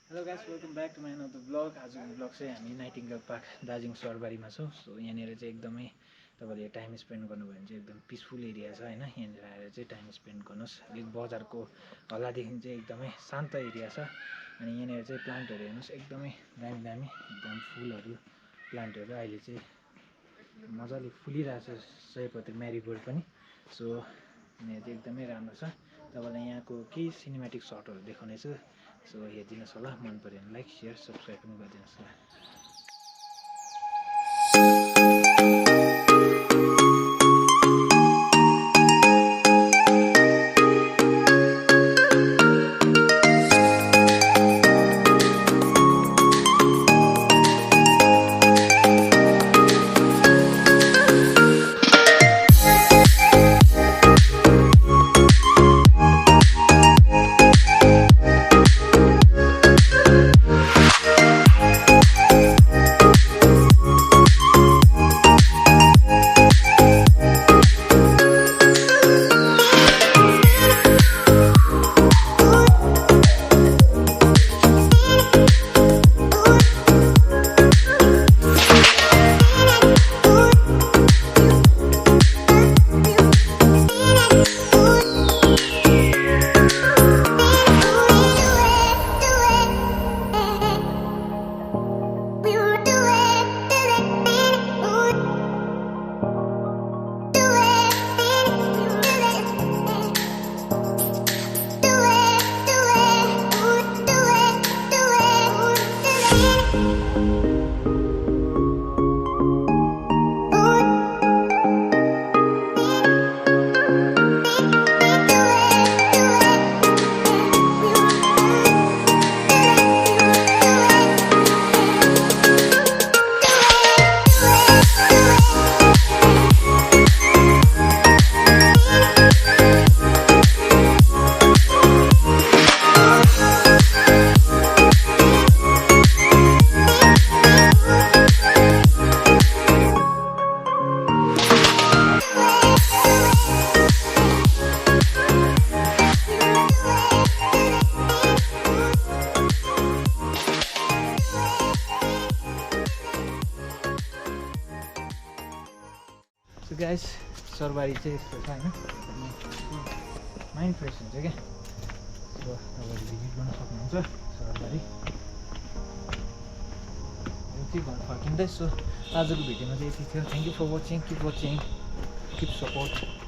Hello guys, welcome back to my another blog. आजको blog चाहिँ हामी नाइटिङ्गेल पार्क दार्जिलिङ सरबारीमा छौँ। सो यहाँनिर चाहिँ एकदमै तपाईँले टाइम स्पेन्ड गर्नुभयो भने चाहिँ एकदम पिसफुल एरिया छ होइन। यहाँनिर आएर चाहिँ टाइम स्पेन्ड गर्नुहोस्। अलिक बजारको हल्लादेखि चाहिँ एकदमै शान्त एरिया छ। अनि यहाँनिर चाहिँ प्लान्टहरू हेर्नुहोस्, एकदमै दामी दामी एकदम फुलहरू प्लान्टहरू अहिले चाहिँ मजाले फुलिरहेको छ। सयपत्री म्यारिगोल्ड पनि। सो यहाँनिर चाहिँ एकदमै राम्रो छ। तपाईँलाई यहाँको केही सिनेमेटिक सर्टहरू देखाउनेछु। सो हेरिदिनुहोस् होला, मन पऱ्यो भने लाइक सेयर सब्सक्राइब पनि गरिदिनुहोस् होला। सो गाइस, सरबारी चाहिँ यस्तो छ होइन, माइन्ड फ्रेस हुन्छ क्या। सो तपाईँहरूले भिजिट गर्न सक्नुहुन्छ सरबारी। चाहिँ घर फर्किँदैछु। आजको भिडियोमा चाहिँ यति थियो। Thank you for watching, keep support.